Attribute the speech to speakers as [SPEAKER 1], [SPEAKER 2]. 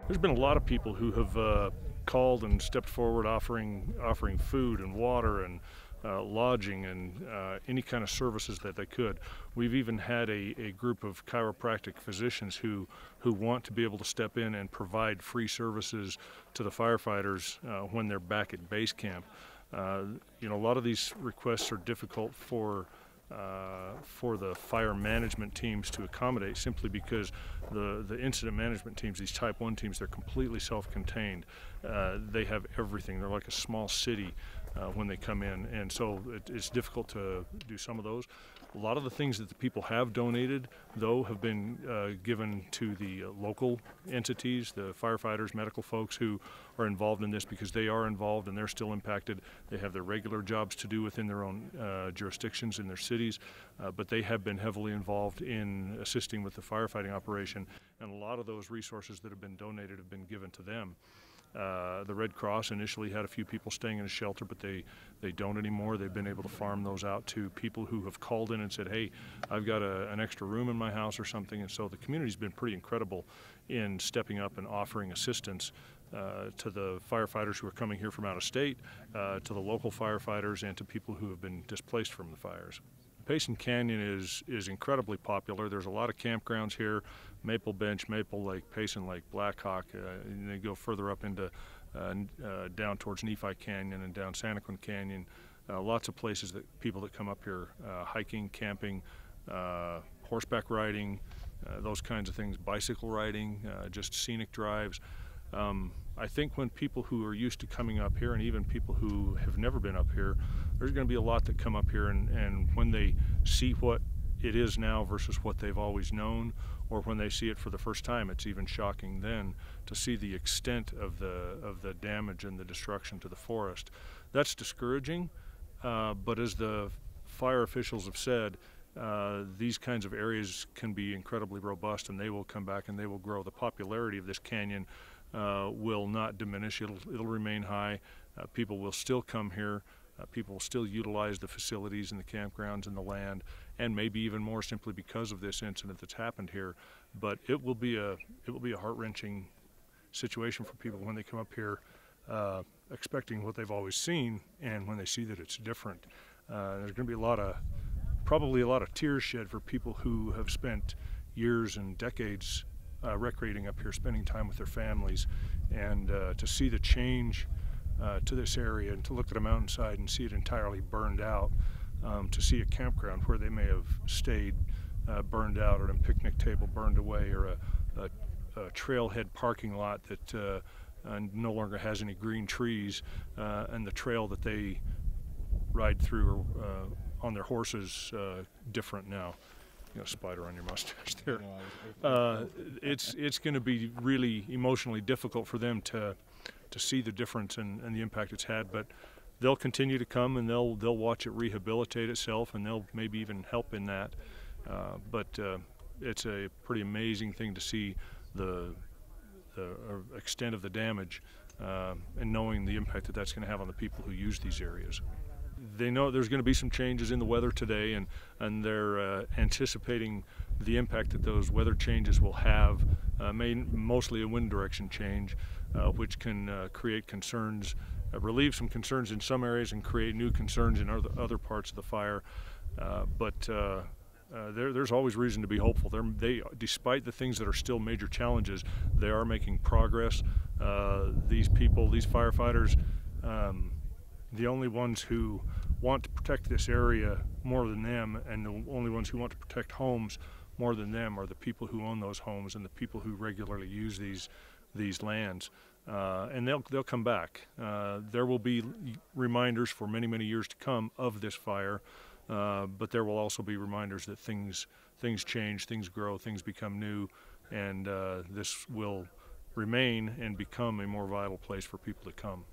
[SPEAKER 1] There's been a lot of people who have called and stepped forward, offering food and water and lodging and any kind of services that they could. We've even had a group of chiropractic physicians who want to be able to step in and provide free services to the firefighters when they're back at base camp. A lot of these requests are difficult for the fire management teams to accommodate, simply because the incident management teams, these type 1 teams, they're completely self-contained. They have everything. They're like a small city when they come in, and so it's difficult to do some of those. A lot of the things that the people have donated, though, have been given to the local entities, the firefighters, medical folks who are involved in this, because they are involved and they're still impacted. They have their regular jobs to do within their own jurisdictions in their cities, but they have been heavily involved in assisting with the firefighting operation, and a lot of those resources that have been donated have been given to them. The Red Cross initially had a few people staying in a shelter, but they don't anymore. They've been able to farm those out to people who have called in and said, hey, I've got an extra room in my house or something. And so the community's been pretty incredible in stepping up and offering assistance to the firefighters who are coming here from out of state, to the local firefighters, and to people who have been displaced from the fires. Payson Canyon is incredibly popular. There's a lot of campgrounds here: Maple Bench, Maple Lake, Payson Lake, Blackhawk, and they go further up into down towards Nephi Canyon and down Santaquin Canyon. Lots of places that people that come up here, hiking, camping, horseback riding, those kinds of things, bicycle riding, just scenic drives. I think when people who are used to coming up here, and even people who have never been up here, there's going to be a lot that come up here, and when they see what it is now versus what they've always known, or when they see it for the first time, it's even shocking then to see the extent of the damage and the destruction to the forest. That's discouraging, but as the fire officials have said, these kinds of areas can be incredibly robust, and they will come back and they will grow. The popularity of this canyon will not diminish. It'll remain high. People will still come here. People will still utilize the facilities and the campgrounds and the land, and maybe even more simply because of this incident that's happened here. But it will be a heart-wrenching situation for people when they come up here expecting what they've always seen, and when they see that it's different. There's going to be probably a lot of tears shed for people who have spent years and decades recreating up here, spending time with their families, and to see the change to this area, and to look at a mountainside and see it entirely burned out, to see a campground where they may have stayed burned out, or a picnic table burned away, or a trailhead parking lot that no longer has any green trees, and the trail that they ride through on their horses different now. You know, spider on your mustache there. It's going to be really emotionally difficult for them to see the difference and the impact it's had, but they'll continue to come, and they'll watch it rehabilitate itself, and they'll maybe even help in that. But it's a pretty amazing thing to see the extent of the damage, and knowing the impact that that's going to have on the people who use these areas. They know there's going to be some changes in the weather today, and they're anticipating the impact that those weather changes will have, mostly a wind direction change, which can create concerns, relieve some concerns in some areas and create new concerns in other parts of the fire. But there's always reason to be hopeful. Despite the things that are still major challenges, they are making progress. These firefighters, the only ones who want to protect this area more than them, and the only ones who want to protect homes more than them, are the people who own those homes and the people who regularly use these lands. And they'll come back. There will be reminders for many, many years to come of this fire, but there will also be reminders that things change, things grow, things become new, and this will remain and become a more vital place for people to come.